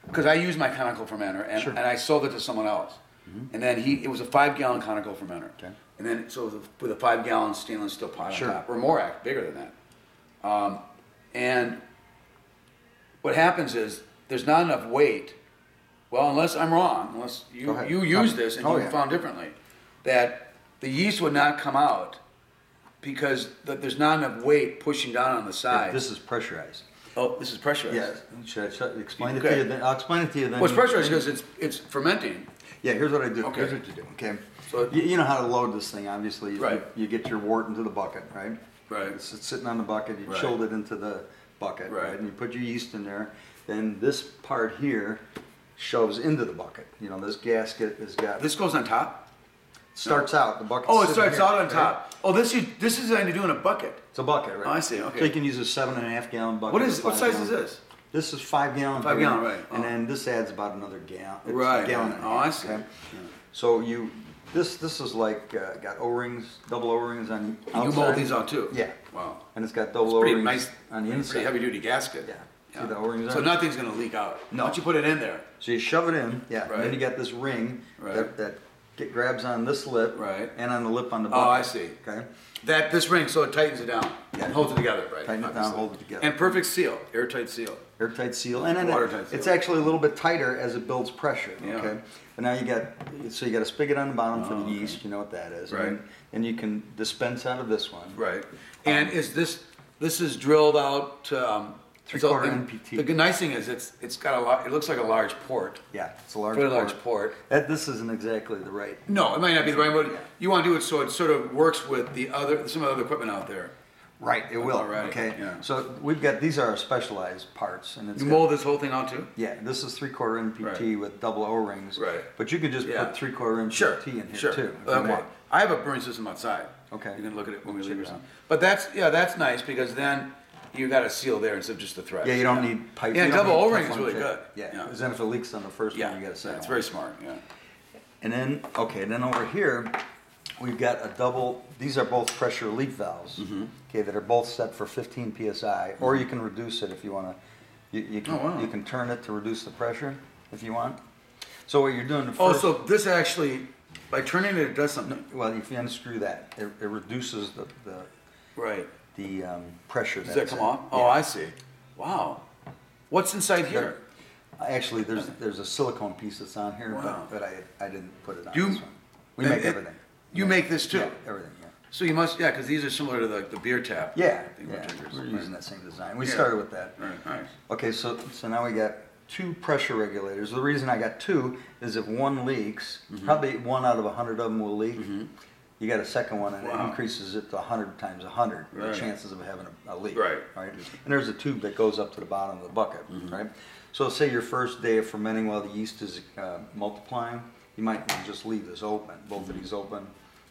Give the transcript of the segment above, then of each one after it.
because I used my conical fermenter and I sold it to someone else. And then it was a 5-gallon conical fermenter. Okay. And then, so with a 5-gallon stainless steel pot on top, or more, bigger than that. And what happens is, there's not enough weight. Well, unless I'm wrong, unless you use this and you found differently, that the yeast would not come out because there's not enough weight pushing down on the side. This is pressurized. Oh, this is pressurized. Yes. Should I explain it to you? Then I'll explain it to you then. Well, it's pressurized because it's fermenting. Yeah, here's what I do. Okay. Here's what you do. Okay. So You know how to load this thing, obviously. Right. You get your wort into the bucket, right? Right. It's sitting on the bucket. You chilled it into the bucket, right? And you put your yeast in there. Then this part here shoves into the bucket. You know, this gasket has got. This goes on top? Starts out the bucket. Oh, it starts out on top. Oh, this is designed to do in a bucket. It's a bucket, right? Oh, I see. Okay. So you can use a 7.5-gallon bucket. What size is this? This is 5-gallon. 5-gallon, right? And then this adds about another gallon. It's Right. A gallon and a half, I see. okay? So this is like got O-rings, double O-rings on the outside. You mold these out too? Yeah. Wow. And it's got double Pretty O-rings nice, on the inside. pretty heavy duty gasket. Yeah. See the O-rings So on? nothing's going to leak out. No. Once you put it in there. So you shove it in, yeah. Right. And then you got this ring Right. that grabs on this lip Right. and on the lip on the bucket. Oh, I see. Okay. This ring, so it tightens it down and holds it together, right? Tighten it down, hold it together. And perfect seal, airtight seal. Airtight seal, and then Watertight seal. it's actually a little bit tighter as it builds pressure. Yeah. Okay, but now you got a spigot on the bottom for the yeast. You know what that is, Right. And you can dispense out of this one. Right. And is this is drilled out to 3/4 NPT. The nice thing is it's got it looks like a large port. Yeah, it's a large Pretty port. large port. This isn't exactly the right. No, it might not be the right one. You want to do it so it sort of works with some of the other equipment out there. Right, it will. Alright, Okay, yeah. so these are our specialized parts, and it's You got- mold this whole thing out too? Yeah, this is 3/4 NPT with double O-rings. Right. But you could just put 3/4 NPT in here too. If you want. I have a brewing system outside. Okay. You can look at it when we Check leave or it out. something. But that's nice because then you got a seal there instead of just the thread. Yeah, you don't need pipe. Yeah, you don't double need O-ring is Teflon really tape. good. Yeah, Yeah. because then if it leaks on the first Yeah, one, you got to set it's it. very smart. Yeah. And then, then over here, we've got a double, these are both pressure leak valves, okay, that are both set for 15 PSI, or you can reduce it if you want to, you can turn it to reduce the pressure if you want. So what you're doing first. Oh, so this actually, by turning it, it does something. Well, if you unscrew that, it reduces the Right. pressure. Does that come off? Oh, I see. Wow. What's inside here? Actually, there's a silicone piece that's on here, Wow. but I didn't put it on You- this one. We make everything. You make this too? Yeah, everything, yeah. So you must, because these are similar to the beer tap. Yeah, thing yeah, with drinkers. we're using that same design. We Yeah. started with that. Right, nice. Okay, so now we got 2 pressure regulators. The reason I got 2 is if one leaks, probably 1 out of 100 of them will leak. You got a second one, and it increases it to 100 times 100, Right. the chances of having a leak. Right. And there's a tube that goes up to the bottom of the bucket, right? So say your first day of fermenting while the yeast is multiplying, you might just leave this open, both of these open,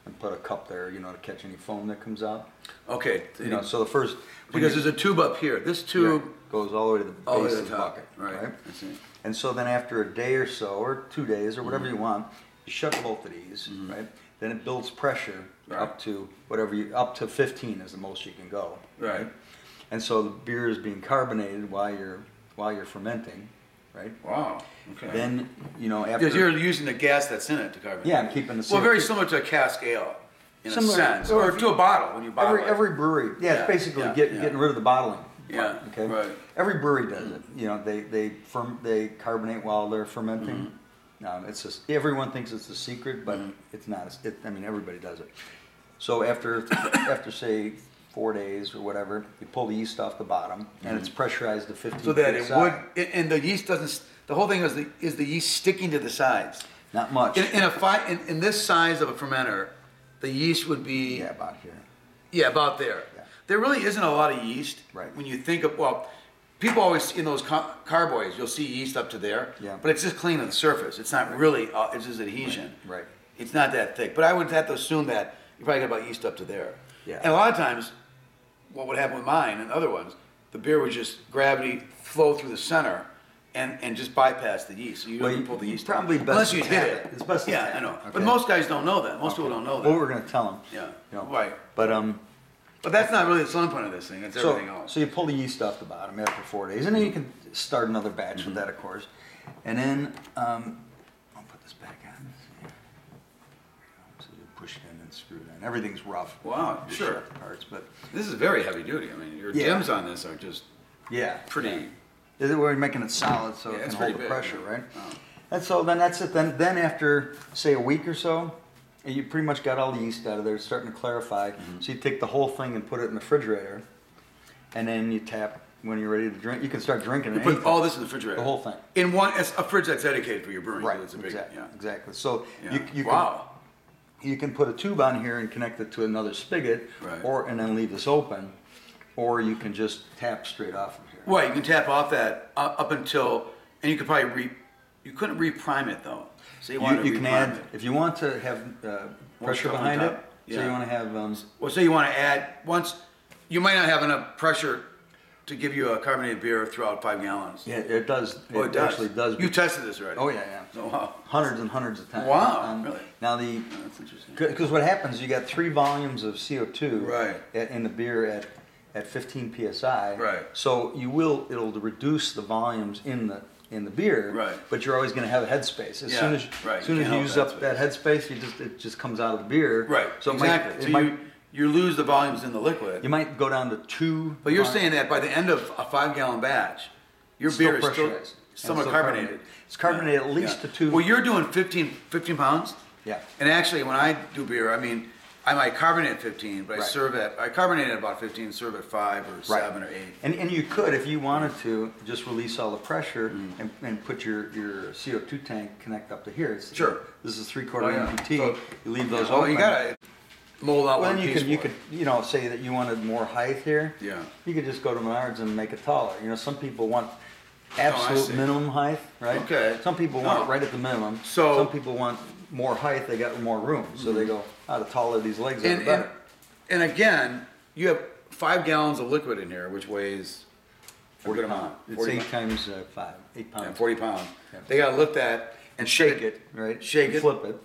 and put a cup there, to catch any foam that comes out. Okay. So the first... Because there's a tube up here. This tube goes all the way to the all the way base to of the the top. bucket. Right. I see. And so then after a day or so, or 2 days, or whatever you want, you shut both of these, right? Then it builds pressure up to up to 15 is the most you can go. Right. And so the beer is being carbonated while you're fermenting, right? Wow. Okay. Then after Because you're using the gas that's in it to carbonate. Yeah, I'm keeping the Well, very similar to a cask ale, in Similar- a sense, or or if to a bottle when you bottle it. every brewery, it's basically getting rid of the bottling. Yeah, Okay. right. Every brewery does it. They carbonate while they're fermenting. It's just everyone thinks it's a secret, but it's not. Everybody does it. So after say 4 days or whatever, you pull the yeast off the bottom, and it's pressurized to 15. So that it PSI. would, and the yeast doesn't. The whole thing is the yeast sticking to the sides. Not much. In this size of a fermenter, the yeast would be about here. Yeah, about there. Yeah. There really isn't a lot of yeast. Right. When you think of, people always, in those carboys, you'll see yeast up to there. Yeah. But it's just clean on the surface. It's not really, it's just adhesion. Right. It's not that thick. But I would have to assume that you probably got about yeast up to there. Yeah. And a lot of times, what would happen with mine and other ones, the beer would just gravity flow through the center and just bypass the yeast. So you don't pull the yeast probably out. best Unless you to hit tap it. it. It's best to Yeah, tap I know. it. But Okay. most guys don't know that. Most people don't know that. Well, we're going to tell them. Yeah. Right. But that's not really the selling point of this thing. It's everything else. So you pull the yeast off the bottom after 4 days, and then you can start another batch with that, of course. And then I'll put this back on. So you push it in and screw it in. Everything's rough. Wow, You sure. shut the parts, but This is very heavy duty. I mean, your Yeah. dims on this are just yeah, pretty. we're making it solid so Yeah, it it's can hold the pretty big, pressure, yeah. right? Oh. And so then that's it. Then after say a week or so, you pretty much got all the yeast out of there. It's starting to clarify. So you take the whole thing and put it in the refrigerator, and then you tap when you're ready to drink. You can start drinking You it. put all this in the refrigerator. The whole thing. In one, it's a fridge that's dedicated for your brewing. Right. It's a big, Exactly. yeah. Exactly. So Yeah. you Wow. you can put a tube on here and connect it to another spigot, Right. and then leave this open, or you can just tap straight off of here. Right, you can tap off that up until, and you could probably you couldn't reprime it though. So you want to You can reprime add it. if you want to have pressure stuff on behind it. top. So Yeah. you want to have Well, so you want to add once. You might not have enough pressure to give you a carbonated beer throughout 5 gallons. yeah, it does. Oh, it does. Actually does. You tested this already. Oh yeah. Oh, wow. Hundreds and hundreds of times. Wow, really? Now Oh, that's interesting. because what happens, you got 3 volumes of CO2 Right. in the beer at 15 psi. Right. So it'll reduce the volumes in the beer. Right. But you're always going to have a headspace. As Yeah, soon as right. soon You as can't you help use that up that headspace, it just comes out of the beer. Right. So exactly. it So might, you lose the volumes in the liquid. you might go down to 2. But you're saying that by the end of a 5-gallon batch, your It's beer still is still pressurized. somewhat It's still carbonated. It's carbonated at least Yeah. to 2. Well, you're doing 15 pounds. Yeah. And actually, when I do beer, I mean, I might carbonate at 15, but Right. I carbonate at about 15, serve at 5 or 7 or 8. And you could, if you wanted to, just release all the pressure and put your CO2 tank connect up to here. Sure. This is 3/4 Oh, yeah. MPT. So- You leave those Oh, open. you gotta mold out Well, one then piece. you for could it. say that you wanted more height here. Yeah. You could just go to Menards and make it taller. Some people want absolute see. minimum height, right? Okay. Some people want Oh. it right at the minimum. So- some people want more height. They got more room, so they go, the taller these legs are, the better. And again, you have 5 gallons of liquid in here, which weighs a 40 good pounds. amount. It's 40 8 times 5, 8 pounds. Yeah, 40 pounds. Yeah. They gotta lift that And shake it, right? Shake And it. flip it.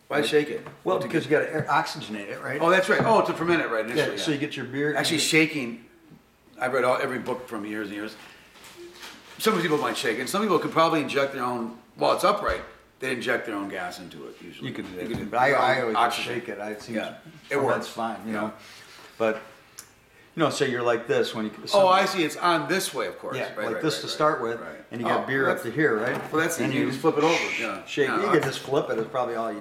Why shake it? Well, because you got to oxygenate it, right? Oh, that's right. Oh, to ferment it right initially. yeah. So you get your beer. Actually, shaking. I've read every book from years and years. Some people might shake it. Some people could probably inject their own. While it's upright, they inject their own gas into it. Usually, you could do You that. could But I always just oxygen. shake it. It seems Yeah. It That's works. fine, you Yeah. know. But say you're like this when you. Oh, I see. It's on this way, of course. Yeah, Right, like right, this right, to right, start with, right. and you got beer up that's- to here, right? Well, that's and you just flip it over. Yeah. shake. Yeah, You can just flip it. It's probably all you.